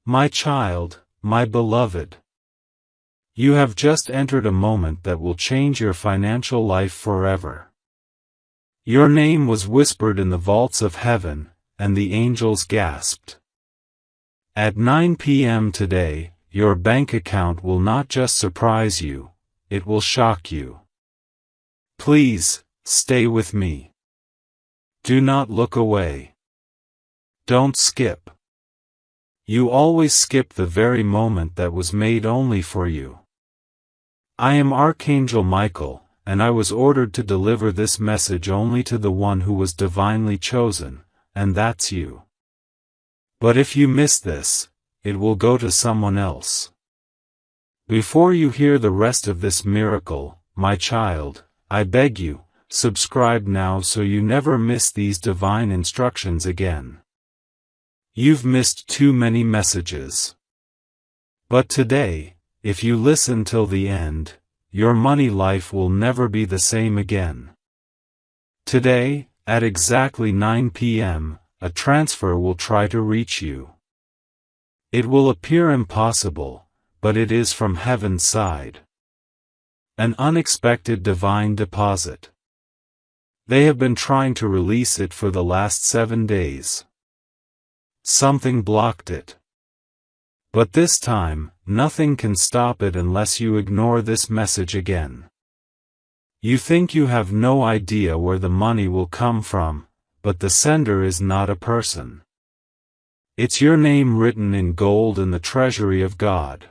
My child, my beloved, you have just entered a moment that will change your financial life forever. Your name was whispered in the vaults of heaven, and the angels gasped. At 9 p.m. today, your bank account will not just surprise you, it will shock you. Please, stay with me. Do not look away. Don't skip. You always skip the very moment that was made only for you. I am Archangel Michael, and I was ordered to deliver this message only to the one who was divinely chosen, and that's you. But if you miss this, it will go to someone else. Before you hear the rest of this miracle, my child, I beg you, subscribe now so you never miss these divine instructions again. You've missed too many messages. But today, if you listen till the end, your money life will never be the same again. Today, at exactly 9 p.m., a transfer will try to reach you. It will appear impossible, but it is from heaven's side. An unexpected divine deposit. They have been trying to release it for the last 7 days. Something blocked it. But this time, nothing can stop it unless you ignore this message again. You think you have no idea where the money will come from, but the sender is not a person. It's your name written in gold in the treasury of God.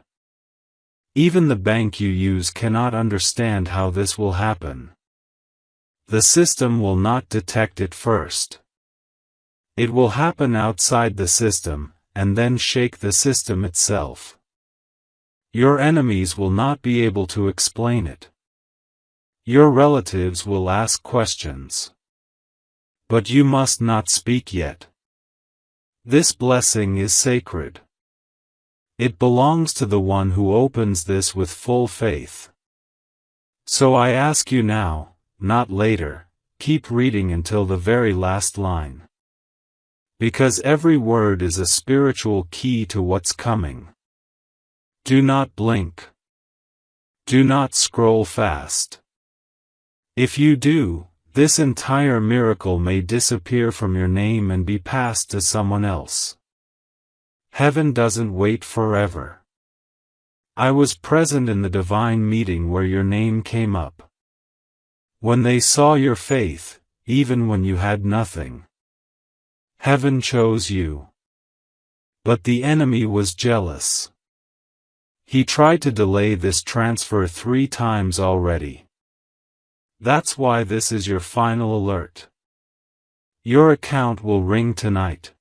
Even the bank you use cannot understand how this will happen. The system will not detect it first. It will happen outside the system, and then shake the system itself. Your enemies will not be able to explain it. Your relatives will ask questions. But you must not speak yet. This blessing is sacred. It belongs to the one who opens this with full faith. So I ask you now, not later, keep reading until the very last line. Because every word is a spiritual key to what's coming. Do not blink. Do not scroll fast. If you do, this entire miracle may disappear from your name and be passed to someone else. Heaven doesn't wait forever. I was present in the divine meeting where your name came up. When they saw your faith, even when you had nothing. Heaven chose you. But the enemy was jealous. He tried to delay this transfer 3 times already. That's why this is your final alert. Your account will ring tonight.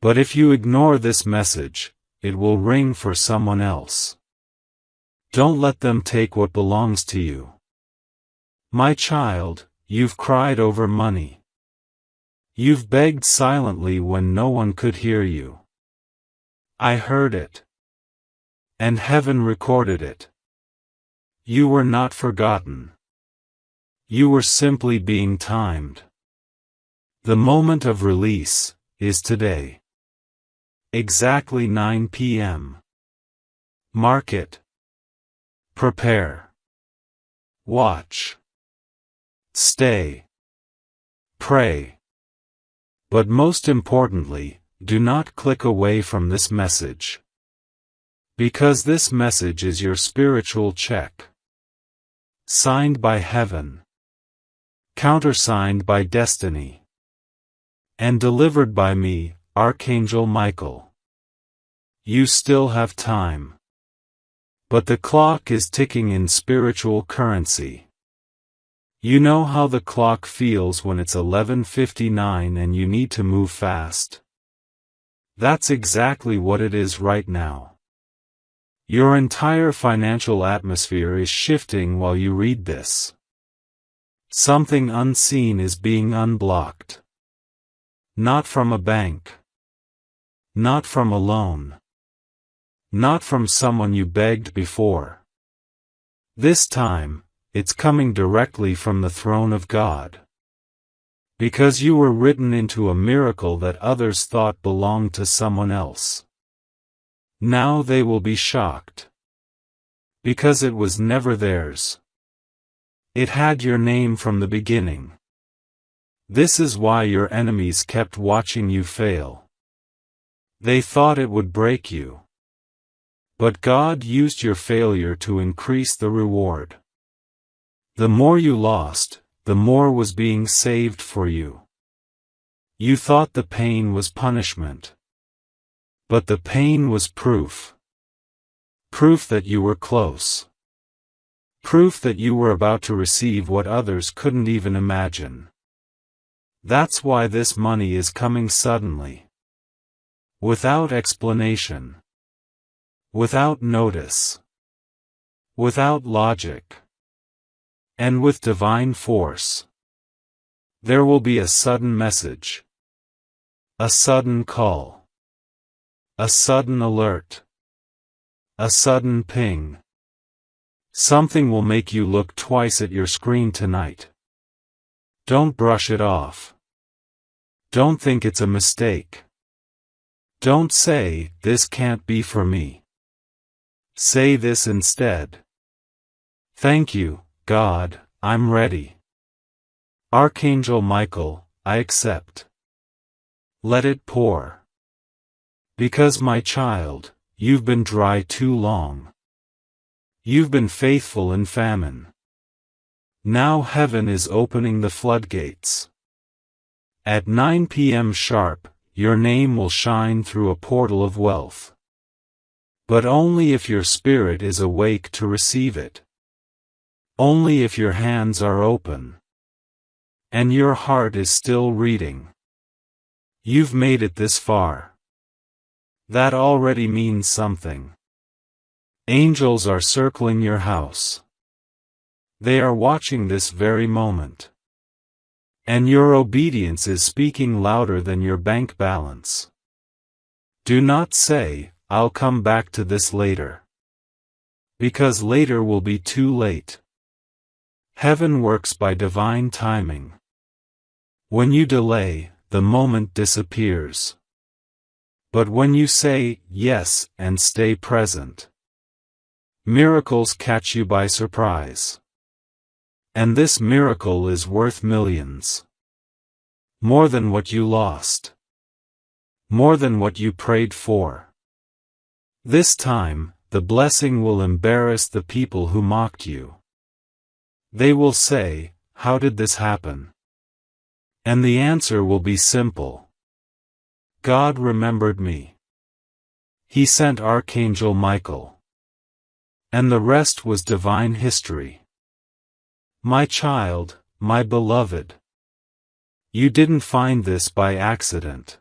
But if you ignore this message, it will ring for someone else. Don't let them take what belongs to you. My child, you've cried over money. You've begged silently when no one could hear you. I heard it. And heaven recorded it. You were not forgotten. You were simply being timed. The moment of release is today. Exactly 9 p.m. Mark it. Prepare. Watch. Stay. Pray. But most importantly, do not click away from this message. Because this message is your spiritual check. Signed by heaven. Countersigned by destiny. And delivered by me, Archangel Michael. You still have time. But the clock is ticking in spiritual currency. You know how the clock feels when it's 11:59 and you need to move fast. That's exactly what it is right now. Your entire financial atmosphere is shifting while you read this. Something unseen is being unblocked. Not from a bank. Not from a loan. Not from someone you begged before. This time, it's coming directly from the throne of God. Because you were written into a miracle that others thought belonged to someone else. Now they will be shocked. Because it was never theirs. It had your name from the beginning. This is why your enemies kept watching you fail. They thought it would break you. But God used your failure to increase the reward. The more you lost, the more was being saved for you. You thought the pain was punishment. But the pain was proof. Proof that you were close. Proof that you were about to receive what others couldn't even imagine. That's why this money is coming suddenly. Without explanation. Without notice. Without logic. And with divine force. There will be a sudden message. A sudden call. A sudden alert. A sudden ping. Something will make you look twice at your screen tonight. Don't brush it off. Don't think it's a mistake. Don't say, "This can't be for me." Say this instead. "Thank you, God, I'm ready. Archangel Michael, I accept. Let it pour. Because my child, you've been dry too long. You've been faithful in famine. Now heaven is opening the floodgates. At 9 p.m. sharp, your name will shine through a portal of wealth. But only if your spirit is awake to receive it. Only if your hands are open. And your heart is still reading. You've made it this far. That already means something. Angels are circling your house. They are watching this very moment. And your obedience is speaking louder than your bank balance. Do not say, "I'll come back to this later." Because later will be too late. Heaven works by divine timing. When you delay, the moment disappears. But when you say, "Yes," and stay present, miracles catch you by surprise. And this miracle is worth millions. More than what you lost. More than what you prayed for. This time, the blessing will embarrass the people who mocked you. They will say, "How did this happen?" And the answer will be simple. God remembered me. He sent Archangel Michael. And the rest was divine history. My child, my beloved. You didn't find this by accident.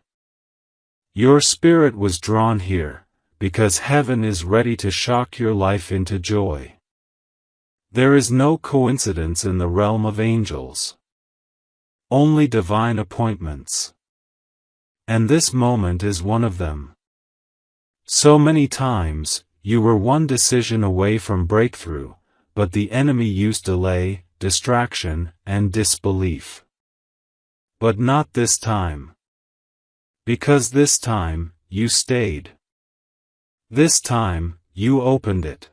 Your spirit was drawn here, because heaven is ready to shock your life into joy. There is no coincidence in the realm of angels. Only divine appointments. And this moment is one of them. So many times, you were one decision away from breakthrough, but the enemy used delay, distraction, and disbelief. But not this time. Because this time, you stayed. This time, you opened it.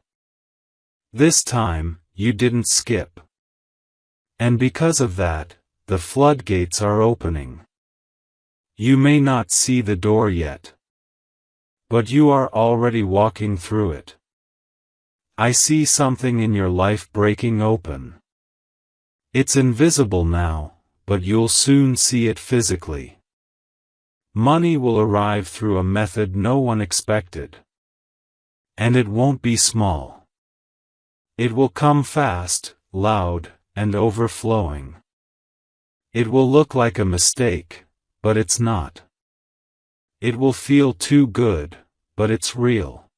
This time, you didn't skip. And because of that, the floodgates are opening. You may not see the door yet. But you are already walking through it. I see something in your life breaking open. It's invisible now, but you'll soon see it physically. Money will arrive through a method no one expected. And it won't be small. It will come fast, loud, and overflowing. It will look like a mistake, but it's not. It will feel too good, but it's real.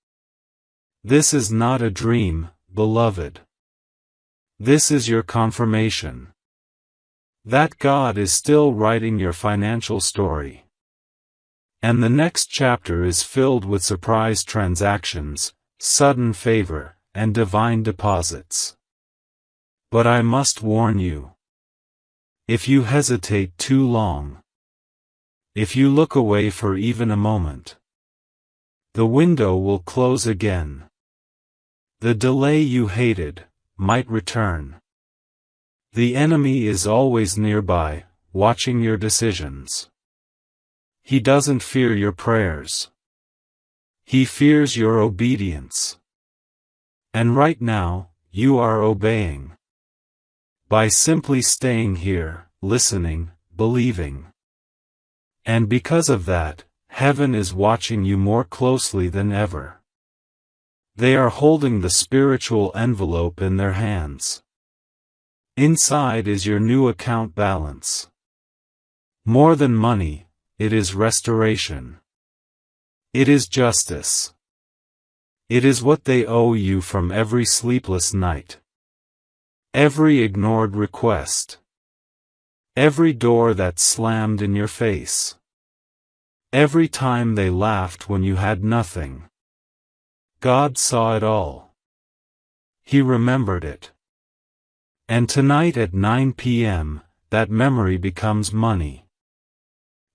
This is not a dream, beloved. This is your confirmation. That God is still writing your financial story. And the next chapter is filled with surprise transactions, sudden favor, and divine deposits. But I must warn you. If you hesitate too long, if you look away for even a moment, The window will close again. The delay you hated might return. The enemy is always nearby, watching your decisions. He doesn't fear your prayers. He fears your obedience. And right now, you are obeying. By simply staying here, listening, believing. And because of that, heaven is watching you more closely than ever. They are holding the spiritual envelope in their hands. Inside is your new account balance. More than money, it is restoration. It is justice. It is what they owe you from every sleepless night. Every ignored request. Every door that slammed in your face. Every time they laughed when you had nothing. God saw it all. He remembered it. And tonight at 9 p.m., that memory becomes money.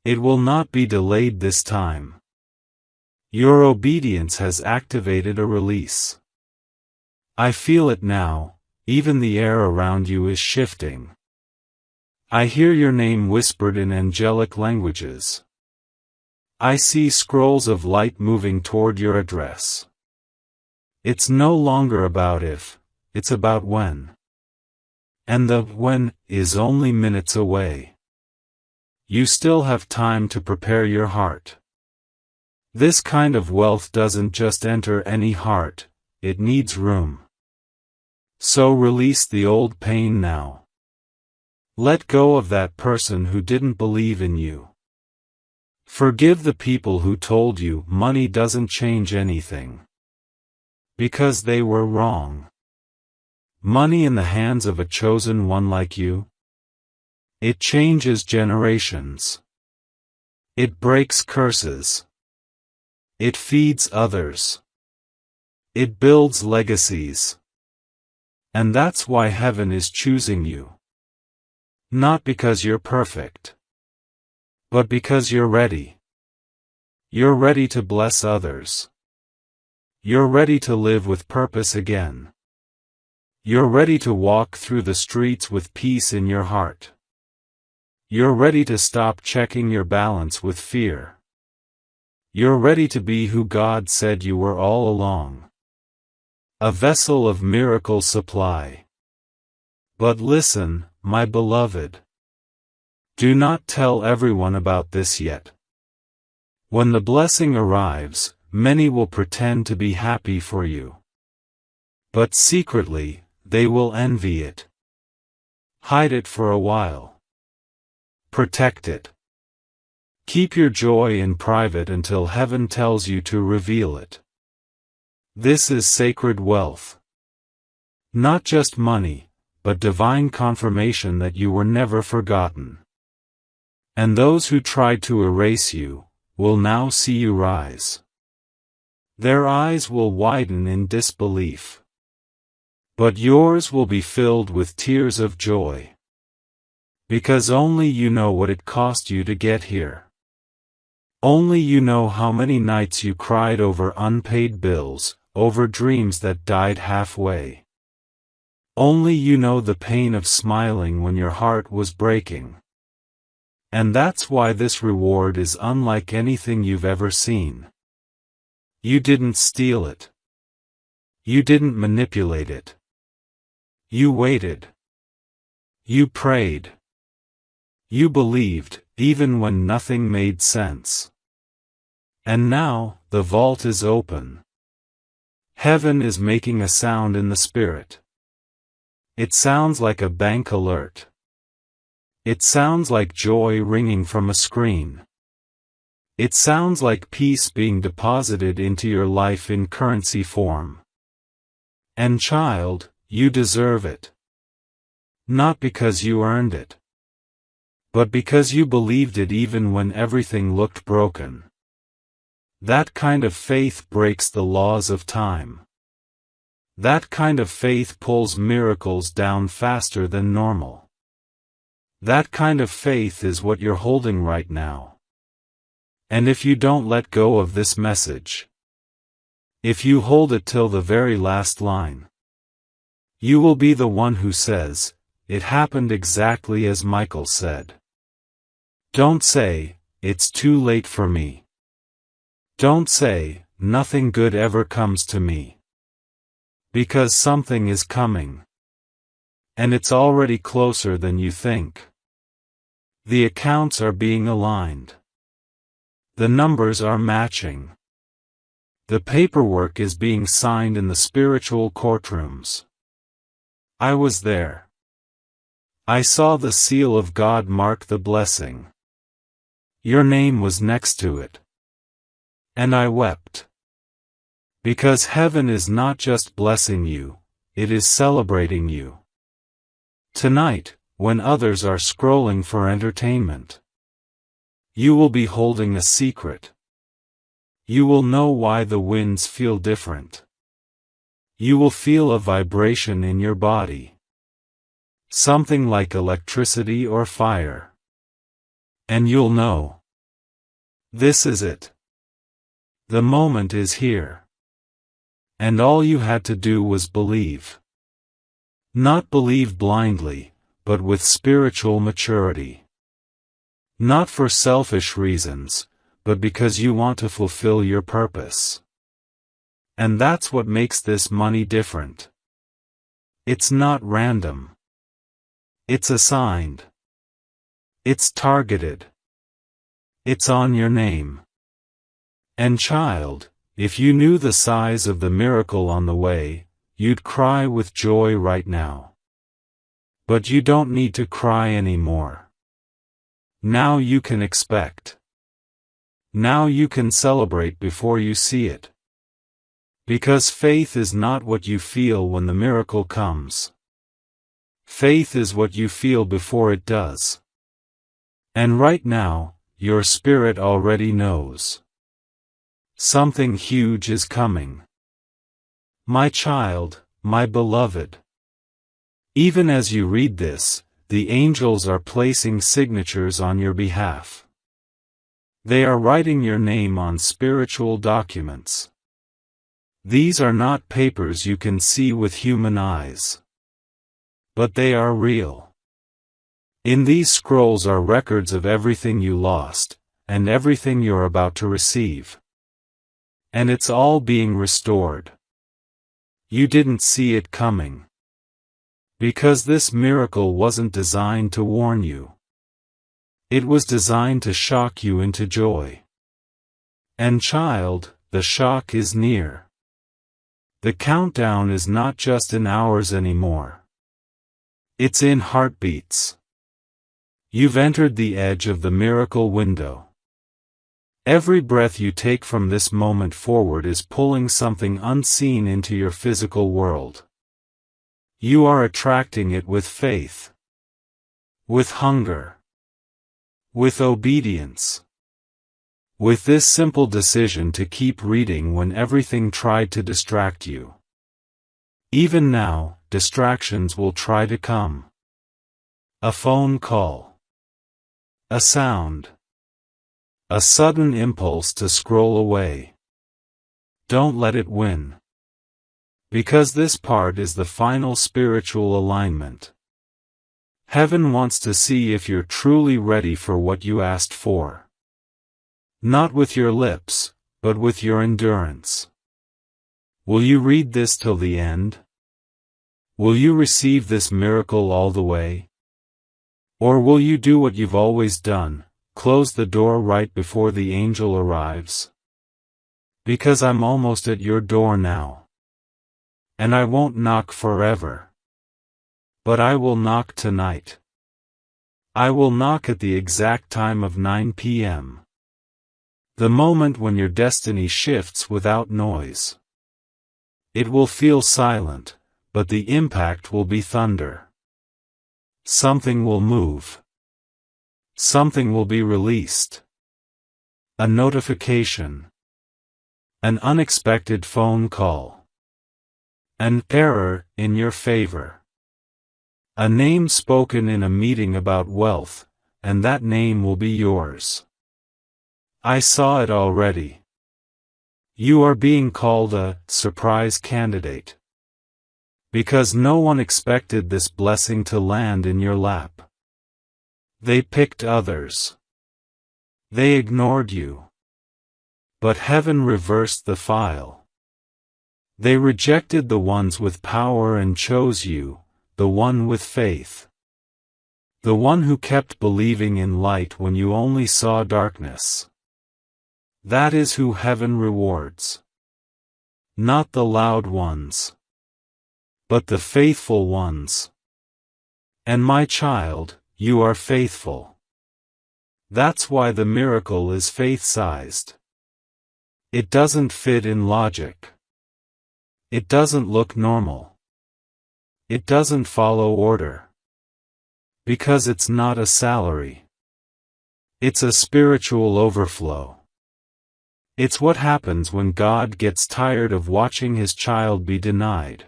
It will not be delayed this time. Your obedience has activated a release. I feel it now, even the air around you is shifting. I hear your name whispered in angelic languages. I see scrolls of light moving toward your address. It's no longer about if, it's about when. And the when is only minutes away. You still have time to prepare your heart. This kind of wealth doesn't just enter any heart, it needs room. So release the old pain now. Let go of that person who didn't believe in you. Forgive the people who told you money doesn't change anything. Because they were wrong. Money in the hands of a chosen one like you? It changes generations. It breaks curses. It feeds others. It builds legacies. And that's why heaven is choosing you. Not because you're perfect. But because you're ready. You're ready to bless others. You're ready to live with purpose again. You're ready to walk through the streets with peace in your heart. You're ready to stop checking your balance with fear. You're ready to be who God said you were all along. A vessel of miracle supply. But listen, my beloved. Do not tell everyone about this yet. When the blessing arrives, many will pretend to be happy for you. But secretly, they will envy it. Hide it for a while. Protect it. Keep your joy in private until heaven tells you to reveal it. This is sacred wealth. Not just money, but divine confirmation that you were never forgotten. And those who tried to erase you, will now see you rise. Their eyes will widen in disbelief. But yours will be filled with tears of joy. Because only you know what it cost you to get here. Only you know how many nights you cried over unpaid bills, over dreams that died halfway. Only you know the pain of smiling when your heart was breaking. And that's why this reward is unlike anything you've ever seen. You didn't steal it. You didn't manipulate it. You waited. You prayed. You believed, even when nothing made sense. And now, the vault is open. Heaven is making a sound in the spirit. It sounds like a bank alert. It sounds like joy ringing from a screen. It sounds like peace being deposited into your life in currency form. And child, you deserve it. Not because you earned it. But because you believed it even when everything looked broken. That kind of faith breaks the laws of time. That kind of faith pulls miracles down faster than normal. That kind of faith is what you're holding right now. And if you don't let go of this message, If you hold it till the very last line, you will be the one who says, "It happened exactly as Michael said." Don't say, "It's too late for me." Don't say, "Nothing good ever comes to me." Because something is coming. And it's already closer than you think. The accounts are being aligned. The numbers are matching. The paperwork is being signed in the spiritual courtrooms. I was there. I saw the seal of God mark the blessing. Your name was next to it. And I wept. Because heaven is not just blessing you, it is celebrating you. Tonight, when others are scrolling for entertainment, you will be holding a secret. You will know why the winds feel different. You will feel a vibration in your body. Something like electricity or fire. And you'll know. This is it. The moment is here. And all you had to do was believe. Not believe blindly, but with spiritual maturity. Not for selfish reasons, but because you want to fulfill your purpose. And that's what makes this money different. It's not random. It's assigned. It's targeted. It's on your name. And child, if you knew the size of the miracle on the way, you'd cry with joy right now. But you don't need to cry anymore. Now you can expect. Now you can celebrate before you see it. Because faith is not what you feel when the miracle comes. Faith is what you feel before it does. And right now, your spirit already knows. Something huge is coming. My child, my beloved. Even as you read this, the angels are placing signatures on your behalf. They are writing your name on spiritual documents. These are not papers you can see with human eyes. But they are real. In these scrolls are records of everything you lost, and everything you're about to receive. And it's all being restored. You didn't see it coming. Because this miracle wasn't designed to warn you. It was designed to shock you into joy. And child, the shock is near. The countdown is not just in hours anymore. It's in heartbeats. You've entered the edge of the miracle window. Every breath you take from this moment forward is pulling something unseen into your physical world. You are attracting it with faith. With hunger. With obedience. With this simple decision to keep reading when everything tried to distract you. Even now, distractions will try to come. A phone call. A sound. A sudden impulse to scroll away. Don't let it win. Because this part is the final spiritual alignment. Heaven wants to see if you're truly ready for what you asked for. Not with your lips, but with your endurance. Will you read this till the end? Will you receive this miracle all the way? Or will you do what you've always done, close the door right before the angel arrives? Because I'm almost at your door now. And I won't knock forever. But I will knock tonight. I will knock at the exact time of 9 p.m. The moment when your destiny shifts without noise. It will feel silent, but the impact will be thunder. Something will move. Something will be released. A notification. An unexpected phone call. An error in your favor. A name spoken in a meeting about wealth, and that name will be yours. I saw it already. You are being called a surprise candidate. Because no one expected this blessing to land in your lap. They picked others. They ignored you. But heaven reversed the file. They rejected the ones with power and chose you, the one with faith. The one who kept believing in light when you only saw darkness. That is who heaven rewards. Not the loud ones, but the faithful ones. And my child, you are faithful. That's why the miracle is faith-sized. It doesn't fit in logic. It doesn't look normal. It doesn't follow order. Because it's not a salary. It's a spiritual overflow. It's what happens when God gets tired of watching His child be denied.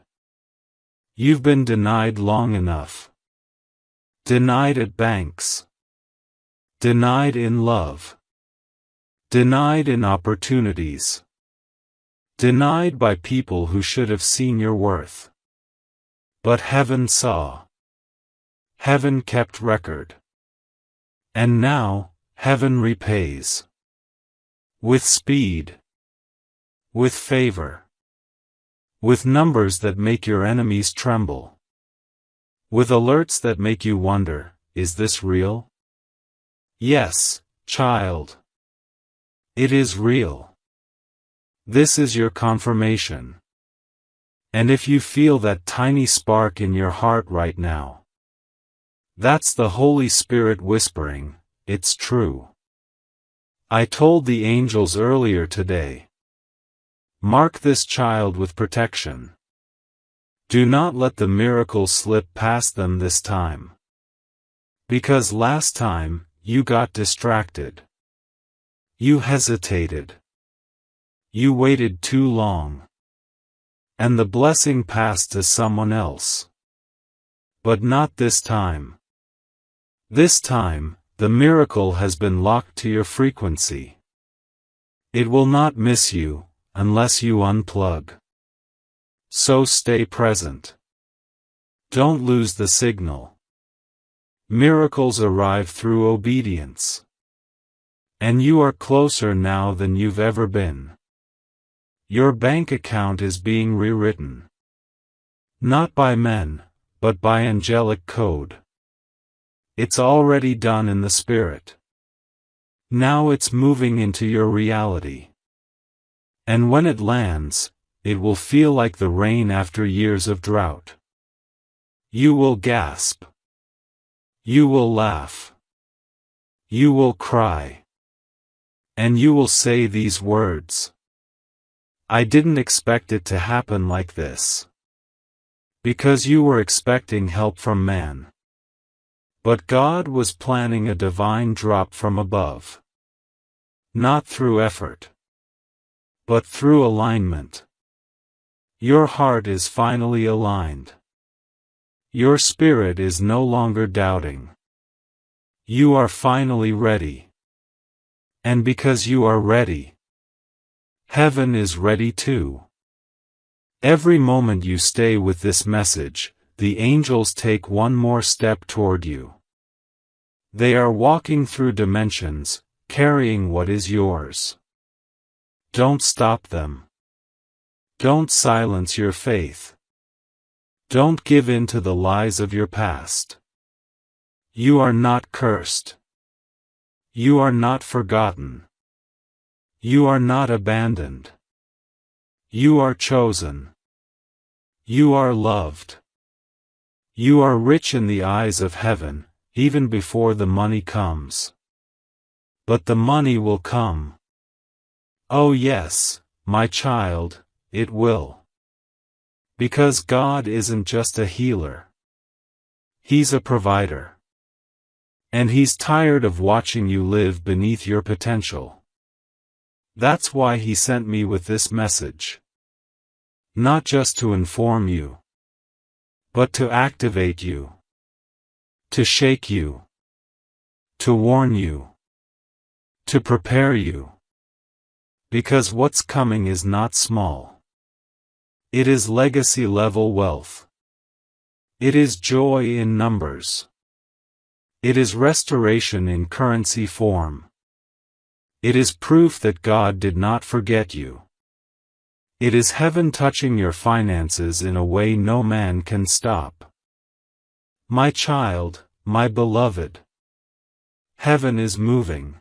You've been denied long enough. Denied at banks. Denied in love. Denied in opportunities. Denied by people who should have seen your worth. But heaven saw. Heaven kept record. And now, heaven repays. With speed. With favor. With numbers that make your enemies tremble. With alerts that make you wonder, is this real? Yes, child. It is real. This is your confirmation. And if you feel that tiny spark in your heart right now, that's the Holy Spirit whispering, it's true. I told the angels earlier today. Mark this child with protection. Do not let the miracle slip past them this time. Because last time, you got distracted. You hesitated. You waited too long. And the blessing passed to someone else. But not this time. This time, the miracle has been locked to your frequency. It will not miss you, unless you unplug. So stay present. Don't lose the signal. Miracles arrive through obedience. And you are closer now than you've ever been. Your bank account is being rewritten. Not by men, but by angelic code. It's already done in the Spirit. Now it's moving into your reality. And when it lands, it will feel like the rain after years of drought. You will gasp. You will laugh. You will cry. And you will say these words. I didn't expect it to happen like this. Because you were expecting help from man. But God was planning a divine drop from above. Not through effort. But through alignment. Your heart is finally aligned. Your spirit is no longer doubting. You are finally ready. And because you are ready, heaven is ready too. Every moment you stay with this message, the angels take one more step toward you. They are walking through dimensions, carrying what is yours. Don't stop them. Don't silence your faith. Don't give in to the lies of your past. You are not cursed. You are not forgotten. You are not abandoned. You are chosen. You are loved. You are rich in the eyes of heaven, even before the money comes. But the money will come. Oh yes, my child, it will. Because God isn't just a healer. He's a provider. And He's tired of watching you live beneath your potential. That's why He sent me with this message. Not just to inform you, but to activate you. To shake you. To warn you. To prepare you. Because what's coming is not small. It is legacy-level wealth. It is joy in numbers. It is restoration in currency form. It is proof that God did not forget you. It is heaven touching your finances in a way no man can stop. My child, my beloved. Heaven is moving.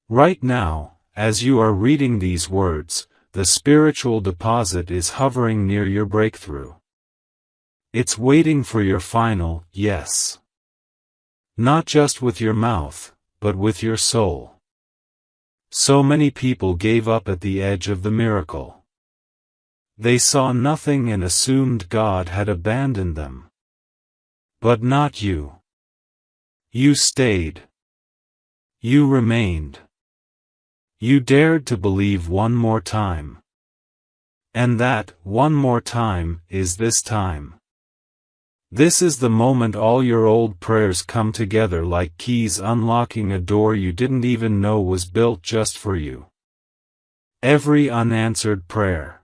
Right now, as you are reading these words, the spiritual deposit is hovering near your breakthrough. It's waiting for your final yes. Not just with your mouth, but with your soul. So many people gave up at the edge of the miracle. They saw nothing and assumed God had abandoned them. But not you. You stayed. You remained. You dared to believe one more time. And that, one more time, is this time. This is the moment all your old prayers come together like keys unlocking a door you didn't even know was built just for you. Every unanswered prayer.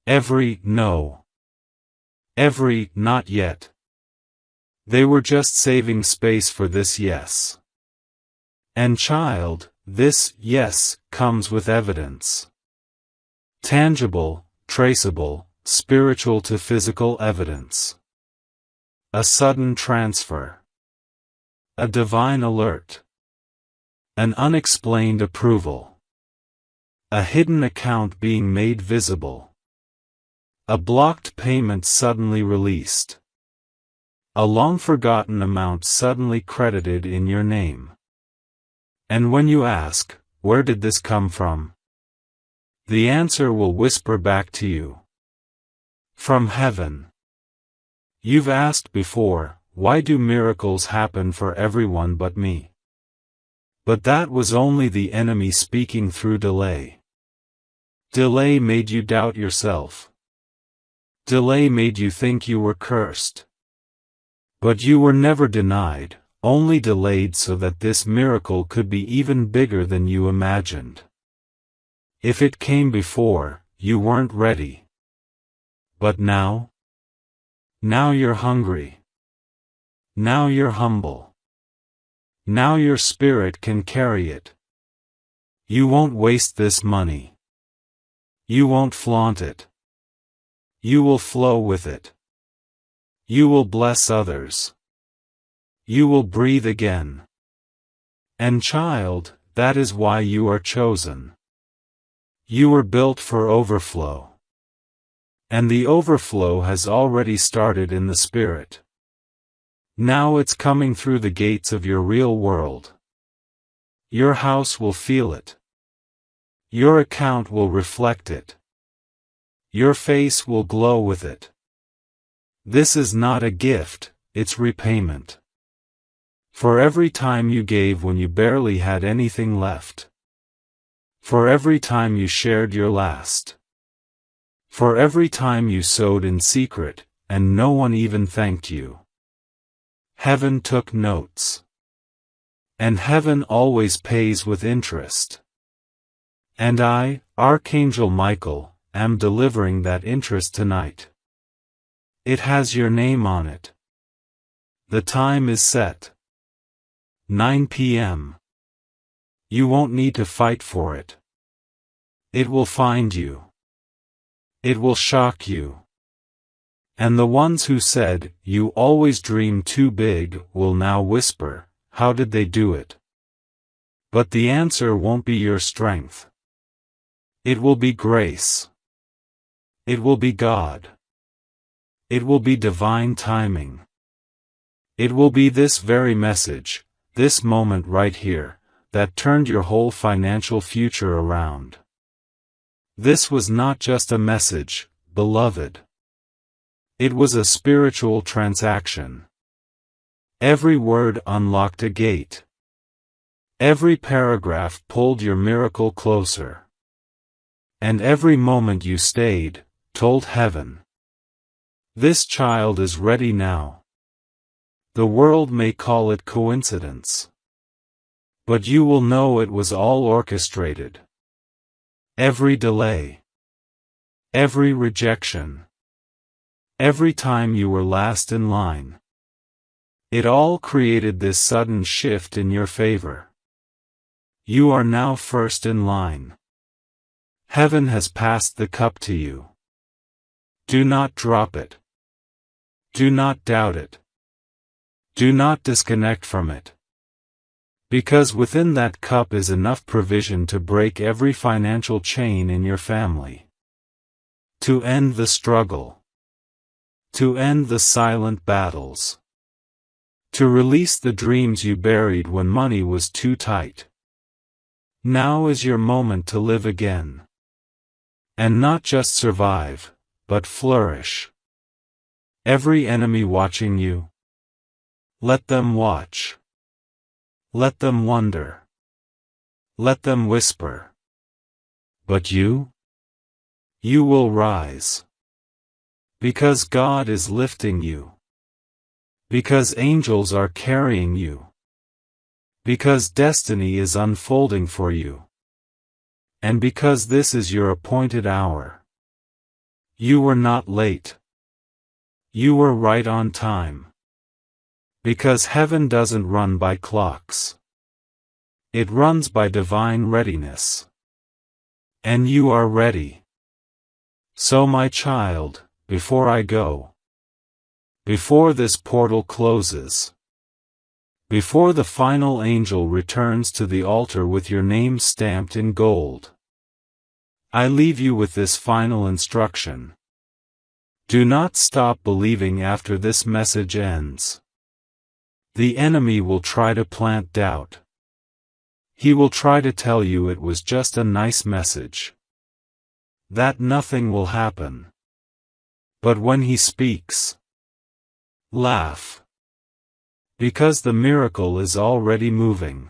Every no. Every not yet. They were just saving space for this yes. And child, this yes comes with evidence. Tangible, traceable, spiritual to physical evidence. A sudden transfer. A divine alert. An unexplained approval. A hidden account being made visible. A blocked payment suddenly released. A long-forgotten amount suddenly credited in your name. And when you ask, where did this come from? The answer will whisper back to you. From heaven. You've asked before, why do miracles happen for everyone but me? But that was only the enemy speaking through delay. Delay made you doubt yourself. Delay made you think you were cursed. But you were never denied, only delayed so that this miracle could be even bigger than you imagined. If it came before, you weren't ready. But now? Now you're hungry. Now you're humble. Now your spirit can carry it. You won't waste this money. You won't flaunt it. You will flow with it. You will bless others. You will breathe again. And child, that is why you are chosen. You were built for overflow. And the overflow has already started in the spirit. Now it's coming through the gates of your real world. Your house will feel it. Your account will reflect it. Your face will glow with it. This is not a gift, it's repayment. For every time you gave when you barely had anything left. For every time you shared your last. For every time you sowed in secret, and no one even thanked you. Heaven took notes. And heaven always pays with interest. And I, Archangel Michael, am delivering that interest tonight. It has your name on it. The time is set. 9 p.m. You won't need to fight for it. It will find you. It will shock you. And the ones who said, "You always dream too big," will now whisper, "How did they do it?" But the answer won't be your strength. It will be grace. It will be God. It will be divine timing. It will be this very message, this moment right here, that turned your whole financial future around. This was not just a message, beloved. It was a spiritual transaction. Every word unlocked a gate. Every paragraph pulled your miracle closer. And every moment you stayed, told heaven. This child is ready now. The world may call it coincidence. But you will know it was all orchestrated. Every delay. Every rejection. Every time you were last in line. It all created this sudden shift in your favor. You are now first in line. Heaven has passed the cup to you. Do not drop it. Do not doubt it. Do not disconnect from it. Because within that cup is enough provision to break every financial chain in your family. To end the struggle. To end the silent battles. To release the dreams you buried when money was too tight. Now is your moment to live again. And not just survive, but flourish. Every enemy watching you. Let them watch. Let them wonder. Let them whisper. But you? You will rise. Because God is lifting you. Because angels are carrying you. Because destiny is unfolding for you. And because this is your appointed hour. You were not late. You were right on time. Because heaven doesn't run by clocks. It runs by divine readiness. And you are ready. So my child, before I go. Before this portal closes. Before the final angel returns to the altar with your name stamped in gold. I leave you with this final instruction. Do not stop believing after this message ends. The enemy will try to plant doubt. He will try to tell you it was just a nice message. That nothing will happen. But when he speaks, laugh. Because the miracle is already moving.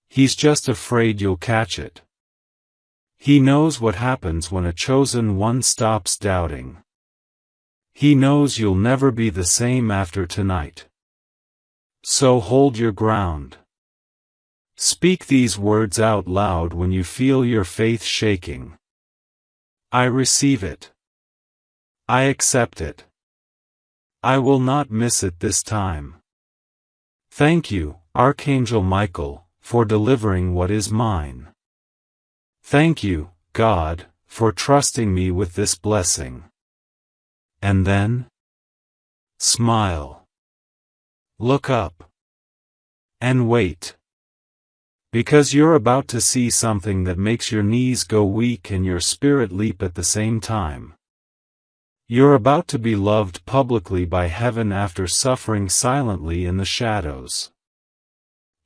He's just afraid you'll catch it. He knows what happens when a chosen one stops doubting. He knows you'll never be the same after tonight. So hold your ground. Speak these words out loud when you feel your faith shaking. I receive it. I accept it. I will not miss it this time. Thank you, Archangel Michael, for delivering what is mine. Thank you, God, for trusting me with this blessing. And then? Smile. Look up. And wait. Because you're about to see something that makes your knees go weak and your spirit leap at the same time. You're about to be loved publicly by heaven after suffering silently in the shadows.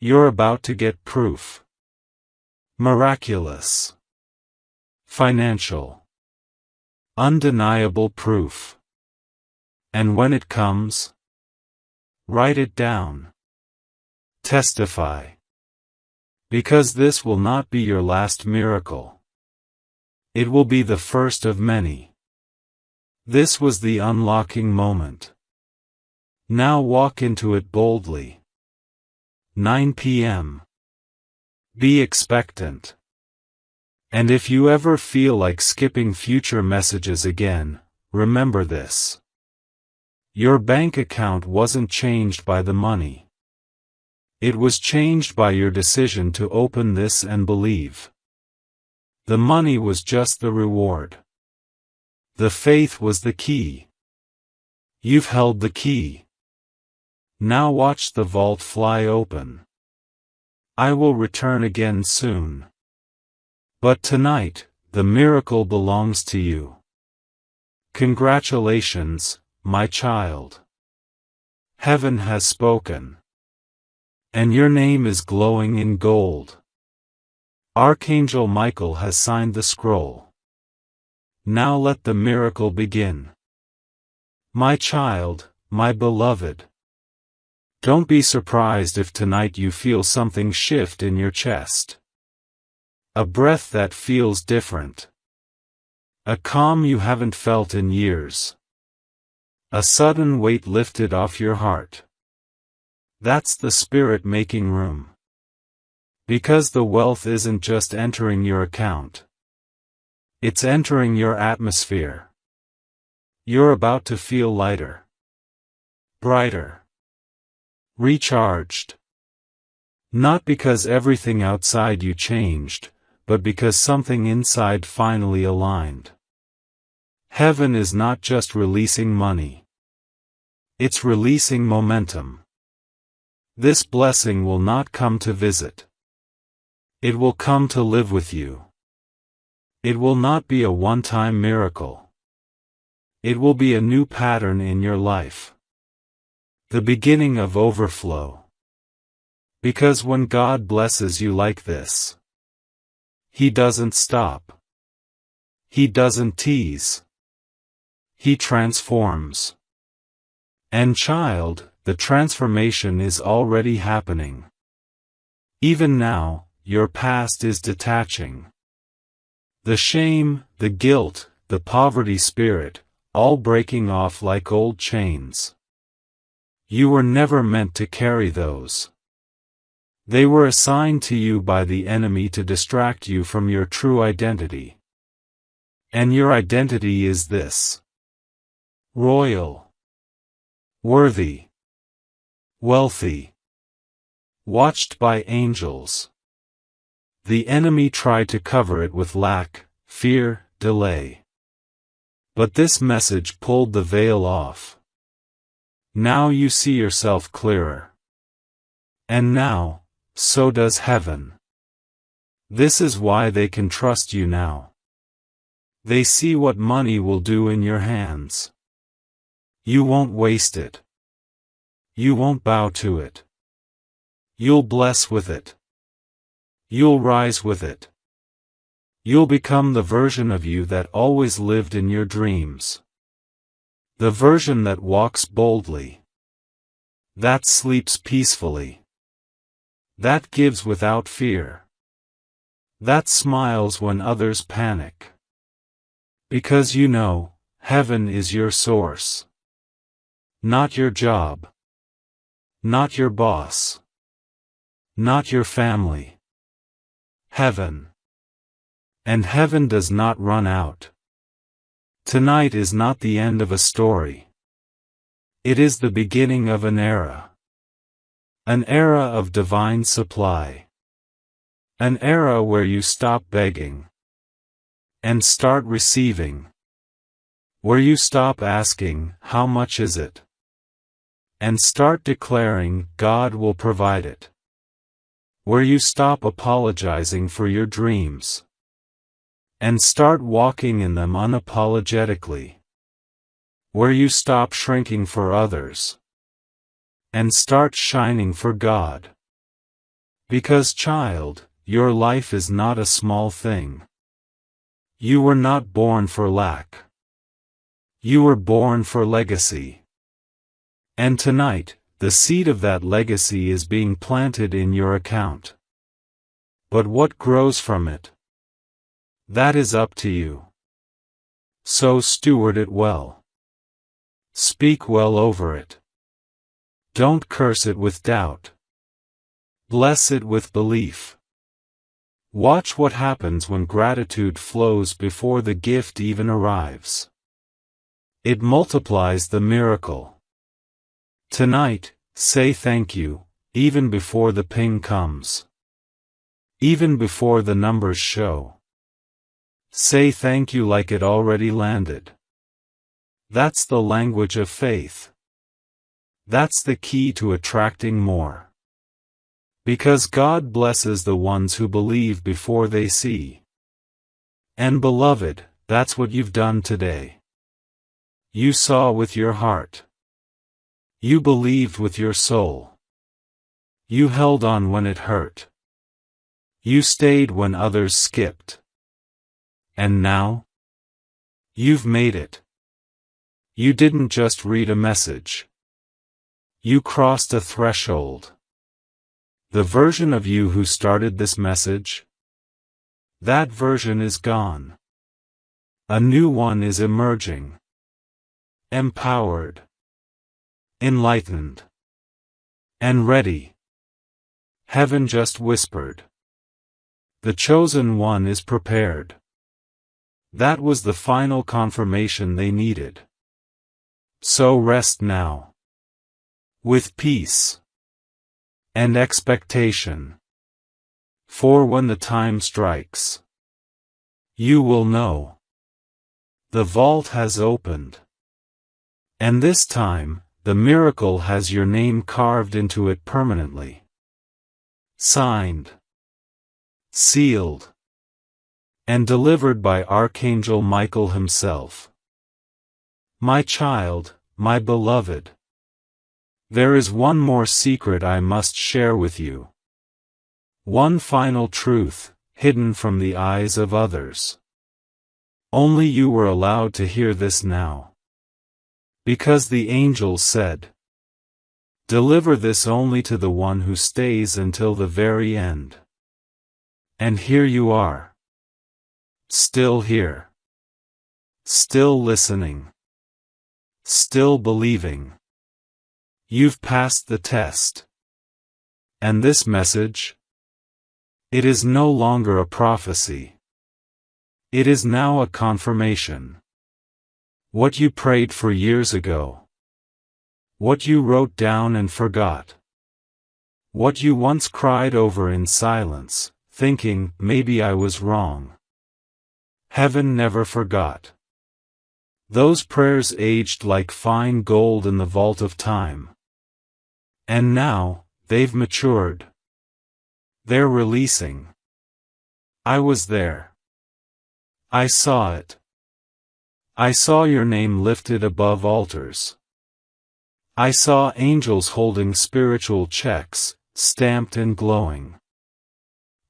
You're about to get proof. Miraculous. Financial. Undeniable proof. And when it comes, write it down. Testify. Because this will not be your last miracle. It will be the first of many. This was the unlocking moment. Now walk into it boldly. 9 p.m. Be expectant. And if you ever feel like skipping future messages again, remember this. Your bank account wasn't changed by the money. It was changed by your decision to open this and believe. The money was just the reward. The faith was the key. You've held the key. Now watch the vault fly open. I will return again soon. But tonight, the miracle belongs to you. Congratulations, my child. Heaven has spoken. And your name is glowing in gold. Archangel Michael has signed the scroll. Now let the miracle begin. My child, my beloved. Don't be surprised if tonight you feel something shift in your chest. A breath that feels different. A calm you haven't felt in years. A sudden weight lifted off your heart. That's the Spirit making room. Because the wealth isn't just entering your account. It's entering your atmosphere. You're about to feel lighter, brighter, recharged. Not because everything outside you changed, but because something inside finally aligned. Heaven is not just releasing money. It's releasing momentum. This blessing will not come to visit. It will come to live with you. It will not be a one-time miracle. It will be a new pattern in your life. The beginning of overflow. Because when God blesses you like this, He doesn't stop. He doesn't tease. He transforms. And child, the transformation is already happening. Even now, your past is detaching. The shame, the guilt, the poverty spirit, all breaking off like old chains. You were never meant to carry those. They were assigned to you by the enemy to distract you from your true identity. And your identity is this: royal, worthy, wealthy, watched by angels. The enemy tried to cover it with lack, fear, delay. But this message pulled the veil off. Now you see yourself clearer. And now, so does heaven. This is why they can trust you now. They see what money will do in your hands. You won't waste it. You won't bow to it. You'll bless with it. You'll rise with it. You'll become the version of you that always lived in your dreams. The version that walks boldly. That sleeps peacefully. That gives without fear. That smiles when others panic. Because you know, heaven is your source. Not your job. Not your boss. Not your family. Heaven. And heaven does not run out. Tonight is not the end of a story. It is the beginning of an era. An era of divine supply. An era where you stop begging and start receiving. Where you stop asking, "How much is it?" and start declaring, "God will provide it." Where you stop apologizing for your dreams and start walking in them unapologetically. Where you stop shrinking for others and start shining for God. Because child, your life is not a small thing. You were not born for lack. You were born for legacy. And tonight, the seed of that legacy is being planted in your account. But what grows from it? That is up to you. So steward it well. Speak well over it. Don't curse it with doubt. Bless it with belief. Watch what happens when gratitude flows before the gift even arrives. It multiplies the miracle. Tonight, say thank you, even before the ping comes. Even before the numbers show. Say thank you like it already landed. That's the language of faith. That's the key to attracting more. Because God blesses the ones who believe before they see. And beloved, that's what you've done today. You saw with your heart. You believed with your soul. You held on when it hurt. You stayed when others skipped. And now? You've made it. You didn't just read a message. You crossed a threshold. The version of you who started this message? That version is gone. A new one is emerging. Empowered. Enlightened. And ready. Heaven just whispered. The chosen one is prepared. That was the final confirmation they needed. So rest now. With peace. And expectation. For when the time strikes, you will know. The vault has opened. And this time, the miracle has your name carved into it permanently. Signed. Sealed. And delivered by Archangel Michael himself. My child, my beloved. There is one more secret I must share with you. One final truth, hidden from the eyes of others. Only you were allowed to hear this now. Because the angel said, deliver this only to the one who stays until the very end. And here you are. Still here. Still listening. Still believing. You've passed the test. And this message? It is no longer a prophecy. It is now a confirmation. What you prayed for years ago. What you wrote down and forgot. What you once cried over in silence, thinking, maybe I was wrong. Heaven never forgot. Those prayers aged like fine gold in the vault of time. And now, they've matured. They're releasing. I was there. I saw it. I saw your name lifted above altars. I saw angels holding spiritual checks, stamped and glowing.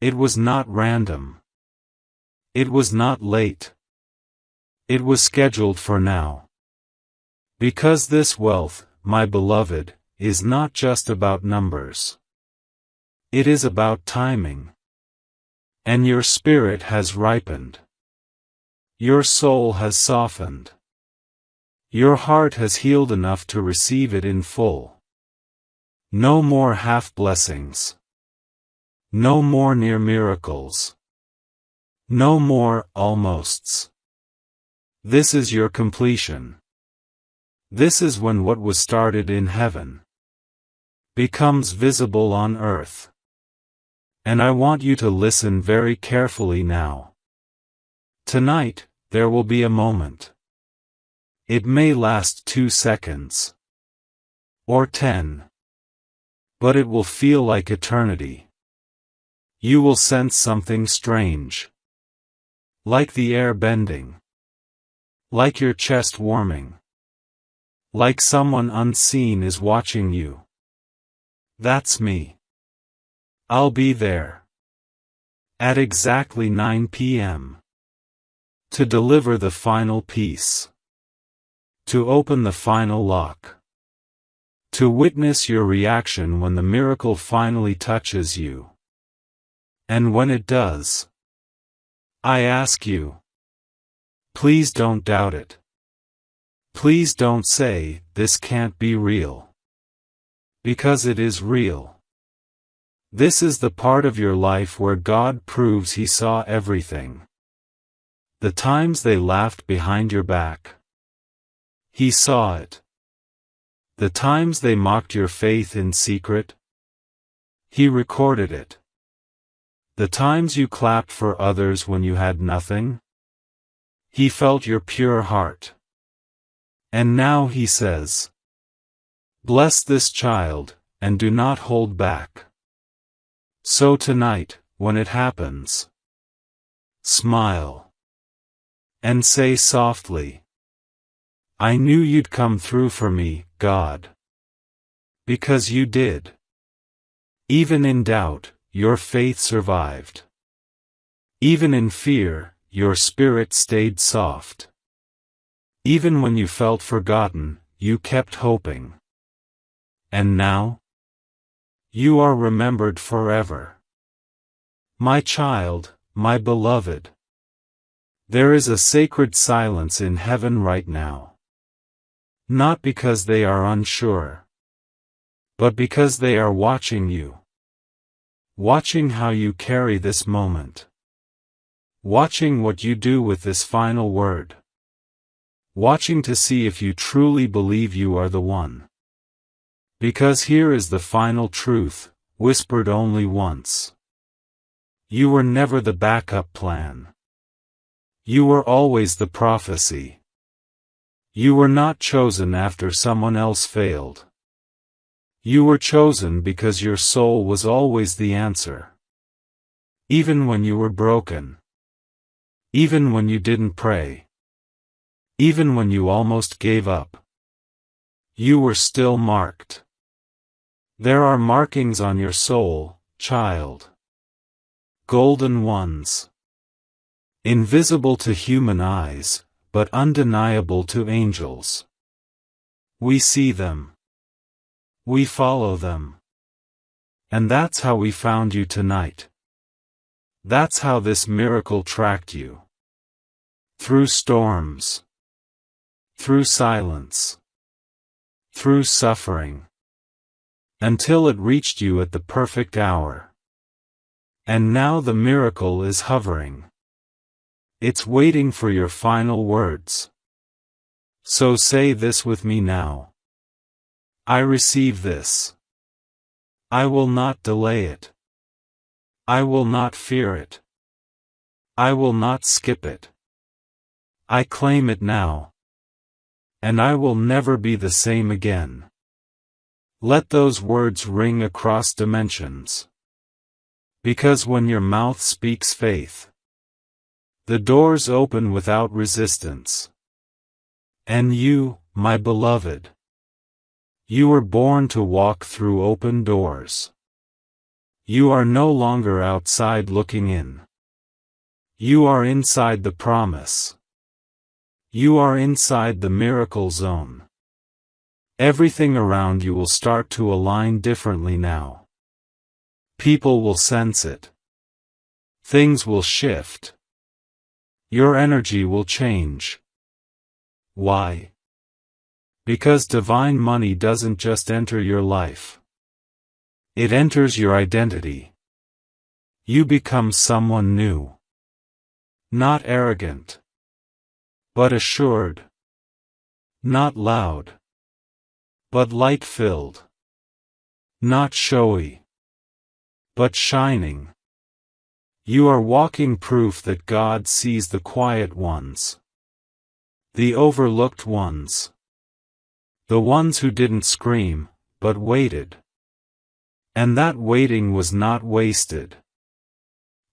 It was not random. It was not late. It was scheduled for now. Because this wealth, my beloved, is not just about numbers. It is about timing. And your spirit has ripened. Your soul has softened. Your heart has healed enough to receive it in full. No more half blessings. No more near miracles. No more almosts. This is your completion. This is when what was started in heaven becomes visible on earth. And I want you to listen very carefully now. Tonight, there will be a moment. It may last 2 seconds. Or 10. But it will feel like eternity. You will sense something strange. Like the air bending. Like your chest warming. Like someone unseen is watching you. That's me. I'll be there. At exactly 9 p.m. To deliver the final piece. To open the final lock. To witness your reaction when the miracle finally touches you. And when it does, I ask you, please don't doubt it. Please don't say, this can't be real. Because it is real. This is the part of your life where God proves He saw everything. The times they laughed behind your back. He saw it. The times they mocked your faith in secret. He recorded it. The times you clapped for others when you had nothing. He felt your pure heart. And now He says, bless this child, and do not hold back. So tonight, when it happens, smile. And say softly, I knew you'd come through for me, God. Because you did. Even in doubt, your faith survived. Even in fear, your spirit stayed soft. Even when you felt forgotten, you kept hoping. And now? You are remembered forever. My child, my beloved. There is a sacred silence in heaven right now. Not because they are unsure. But because they are watching you. Watching how you carry this moment. watching what you do with this final word. Watching to see if you truly believe you are the one. Because here is the final truth, whispered only once. You were never the backup plan. You were always the prophecy. You were not chosen after someone else failed. You were chosen because your soul was always the answer. Even when you were broken. Even when you didn't pray. Even when you almost gave up. You were still marked. There are markings on your soul, child. Golden ones. Invisible to human eyes, but undeniable to angels. We see them. We follow them. And that's how we found you tonight. That's how this miracle tracked you. Through storms. Through silence. Through suffering. Until it reached you at the perfect hour. And now the miracle is hovering. It's waiting for your final words. So say this with me now. I receive this. I will not delay it. I will not fear it. I will not skip it. I claim it now. And I will never be the same again. Let those words ring across dimensions. Because when your mouth speaks faith, the doors open without resistance. And you, my beloved, you were born to walk through open doors. You are no longer outside looking in. You are inside the promise. You are inside the miracle zone. Everything around you will start to align differently now. People will sense it. Things will shift. Your energy will change. Why? Because divine money doesn't just enter your life. It enters your identity. You become someone new. Not arrogant. But assured. Not loud. But light-filled. Not showy. But shining. You are walking proof that God sees the quiet ones. The overlooked ones. The ones who didn't scream, but waited. And that waiting was not wasted.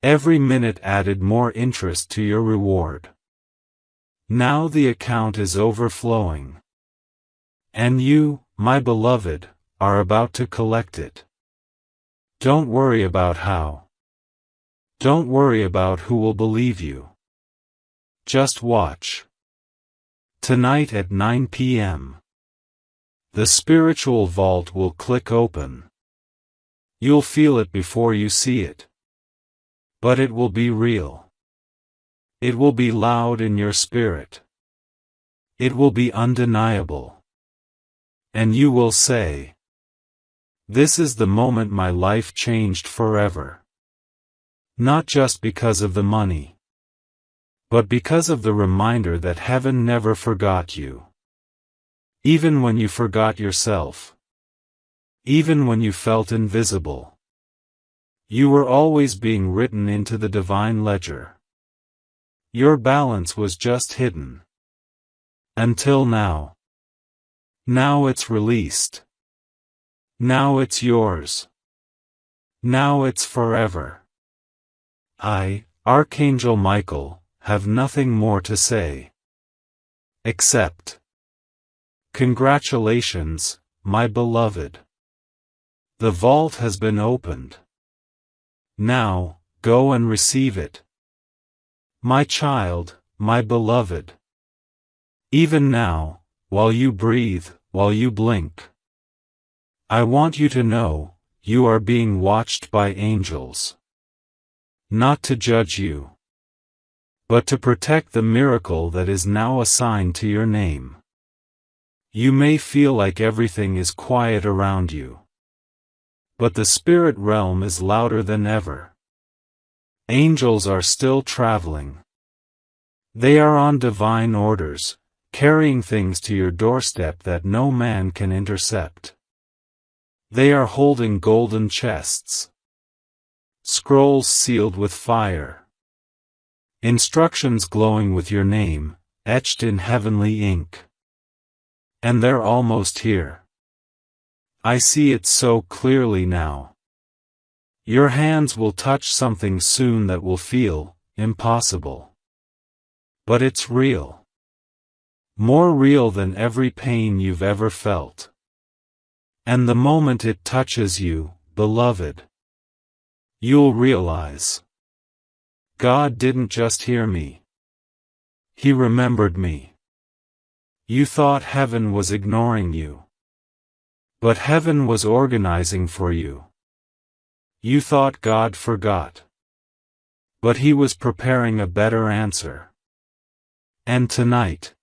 Every minute added more interest to your reward. Now the account is overflowing. And you, my beloved, are about to collect it. Don't worry about how. Don't worry about who will believe you. Just watch. Tonight at 9 p.m. the spiritual vault will click open. You'll feel it before you see it. But it will be real. It will be loud in your spirit. It will be undeniable. And you will say, "This is the moment my life changed forever." Not just because of the money, but because of the reminder that heaven never forgot you. Even when you forgot yourself. Even when you felt invisible. You were always being written into the divine ledger. Your balance was just hidden. Until now. Now it's released. Now it's yours. Now it's forever. I, Archangel Michael, have nothing more to say. Except. Congratulations, my beloved. The vault has been opened. Now, go and receive it. My child, my beloved. Even now, while you breathe, while you blink. I want you to know, you are being watched by angels. Not to judge you, but to protect the miracle that is now assigned to your name. You may feel like everything is quiet around you. But the spirit realm is louder than ever. Angels are still traveling. They are on divine orders, carrying things to your doorstep that no man can intercept. They are holding golden chests, scrolls sealed with fire, instructions glowing with your name, etched in heavenly ink. And they're almost here. I see it so clearly now. Your hands will touch something soon that will feel impossible. But it's real. More real than every pain you've ever felt. And the moment it touches you, beloved, you'll realize, God didn't just hear me. He remembered me. You thought heaven was ignoring you. But heaven was organizing for you. You thought God forgot. But He was preparing a better answer. And tonight,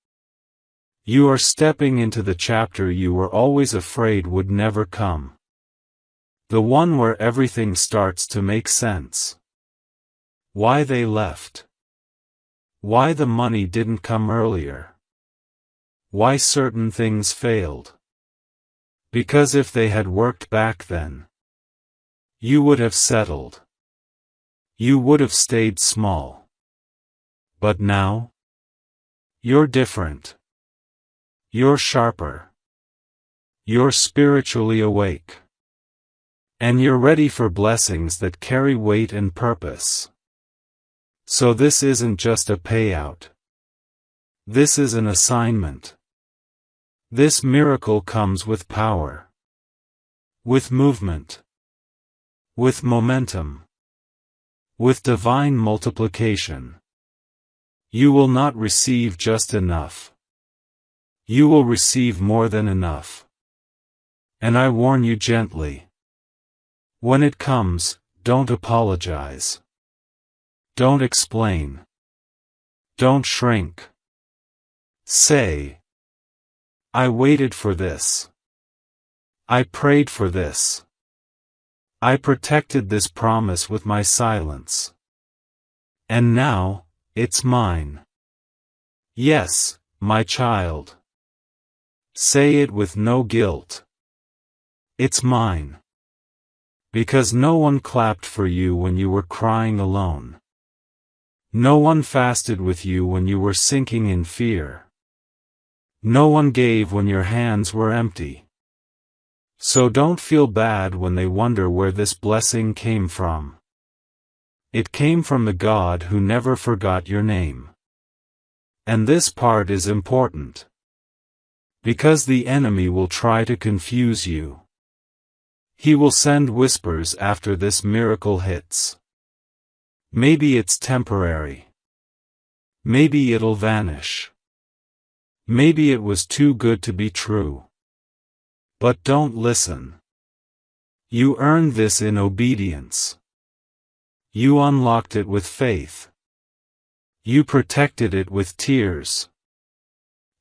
you are stepping into the chapter you were always afraid would never come. The one where everything starts to make sense. Why they left. Why the money didn't come earlier. Why certain things failed. Because if they had worked back then, you would have settled. You would have stayed small. But now, you're different. You're sharper. You're spiritually awake. And you're ready for blessings that carry weight and purpose. So this isn't just a payout. This is an assignment. This miracle comes with power. With movement. With momentum. With divine multiplication. You will not receive just enough. You will receive more than enough. And I warn you gently. When it comes, don't apologize. Don't explain. Don't shrink. Say, I waited for this. I prayed for this. I protected this promise with my silence. And now, it's mine. Yes, my child. Say it with no guilt. It's mine. Because no one clapped for you when you were crying alone. No one fasted with you when you were sinking in fear. No one gave when your hands were empty. So don't feel bad when they wonder where this blessing came from. It came from the God who never forgot your name. And this part is important. Because the enemy will try to confuse you. He will send whispers after this miracle hits. Maybe it's temporary. Maybe it'll vanish. Maybe it was too good to be true. But don't listen. You earned this in obedience. You unlocked it with faith. You protected it with tears.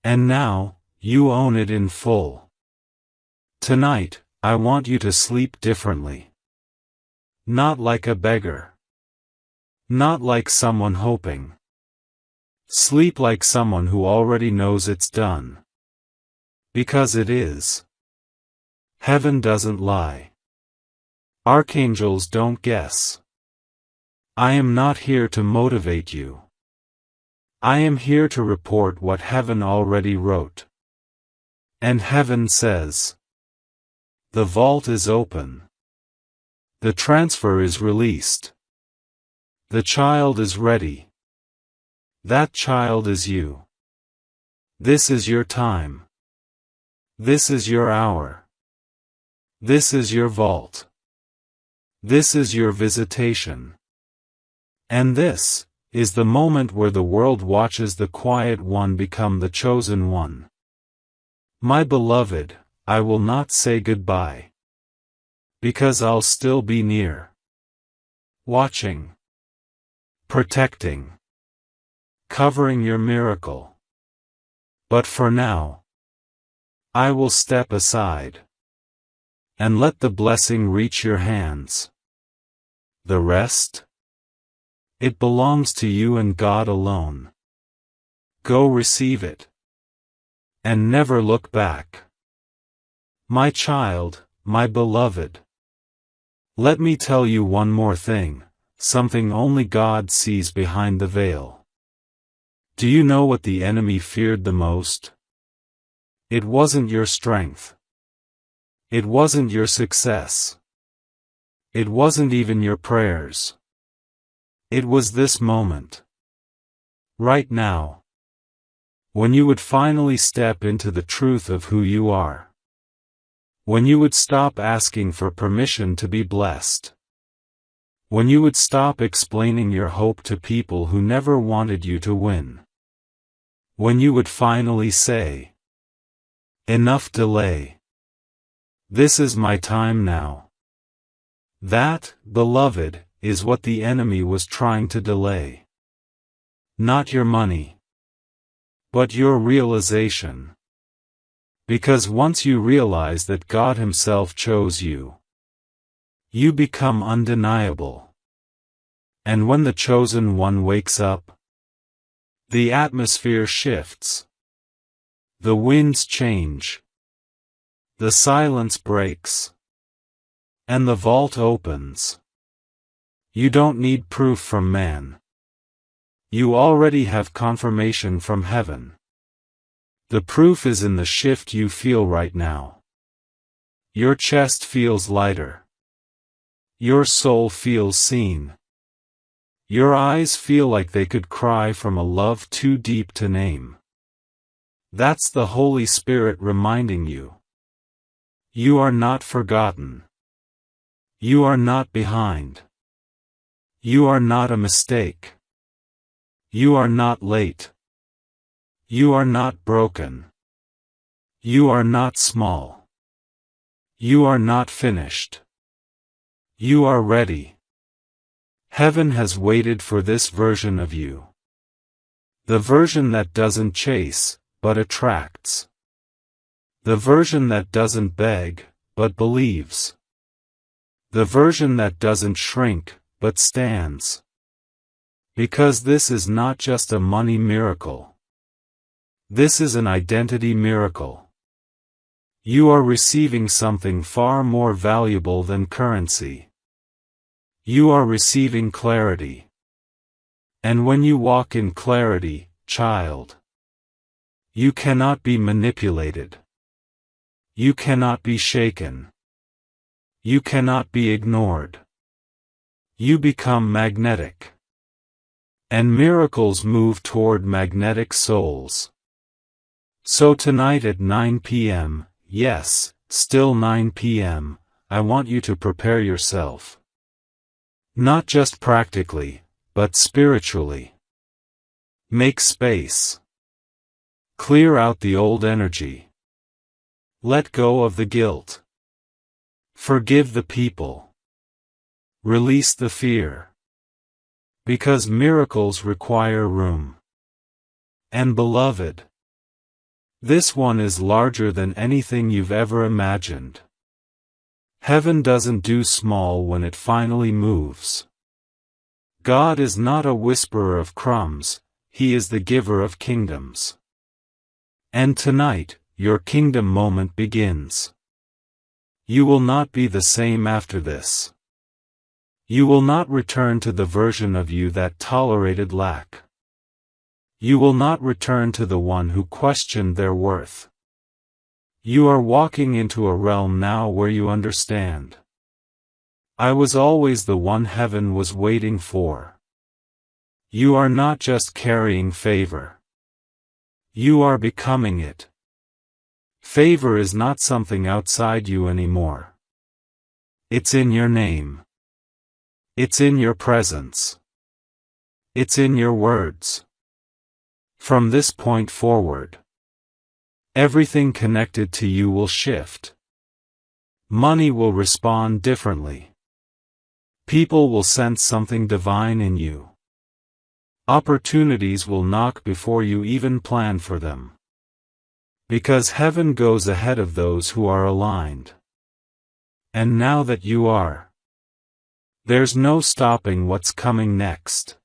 And now, you own it in full. Tonight, I want you to sleep differently. Not like a beggar. Not like someone hoping. Sleep like someone who already knows it's done. Because it is. Heaven doesn't lie. Archangels don't guess. I am not here to motivate you. I am here to report what heaven already wrote. And heaven says, the vault is open. The transfer is released. The child is ready. That child is you. This is your time. This is your hour. This is your vault. This is your visitation. And this is the moment where the world watches the quiet one become the chosen one. My beloved, I will not say goodbye. Because I'll still be near. Watching. Protecting. Covering your miracle. But for now, I will step aside. And let the blessing reach your hands. The rest? It belongs to you and God alone. Go receive it. And never look back. My child, my beloved. Let me tell you one more thing, something only God sees behind the veil. Do you know what the enemy feared the most? It wasn't your strength. It wasn't your success. It wasn't even your prayers. It was this moment. Right now. When you would finally step into the truth of who you are. When you would stop asking for permission to be blessed. When you would stop explaining your hope to people who never wanted you to win. When you would finally say, "Enough delay. This is my time now." That, beloved, is what the enemy was trying to delay. Not your money, but your realization. Because once you realize that God Himself chose you, you become undeniable. And when the chosen one wakes up, the atmosphere shifts. The winds change. The silence breaks. And the vault opens. You don't need proof from man. You already have confirmation from heaven. The proof is in the shift you feel right now. Your chest feels lighter. Your soul feels seen. Your eyes feel like they could cry from a love too deep to name. That's the Holy Spirit reminding you. You are not forgotten. You are not behind. You are not a mistake. You are not late. You are not broken. You are not small. You are not finished. You are ready. Heaven has waited for this version of you. The version that doesn't chase, but attracts. The version that doesn't beg, but believes. The version that doesn't shrink, but stands. Because this is not just a money miracle. This is an identity miracle. You are receiving something far more valuable than currency. You are receiving clarity. And when you walk in clarity, child, you cannot be manipulated. You cannot be shaken. You cannot be ignored. You become magnetic. And miracles move toward magnetic souls. So tonight at 9 p.m., yes, still 9 p.m., I want you to prepare yourself. Not just practically, but spiritually. Make space. Clear out the old energy. Let go of the guilt. Forgive the people. Release the fear. Because miracles require room. And beloved, this one is larger than anything you've ever imagined. Heaven doesn't do small when it finally moves. God is not a whisperer of crumbs, He is the giver of kingdoms. And tonight, your kingdom moment begins. You will not be the same after this. You will not return to the version of you that tolerated lack. You will not return to the one who questioned their worth. You are walking into a realm now where you understand. I was always the one heaven was waiting for. You are not just carrying favor. You are becoming it. Favor is not something outside you anymore. It's in your name. It's in your presence. It's in your words. From this point forward, everything connected to you will shift. Money will respond differently. People will sense something divine in you. Opportunities will knock before you even plan for them. Because heaven goes ahead of those who are aligned. And now that you are, there's no stopping what's coming next.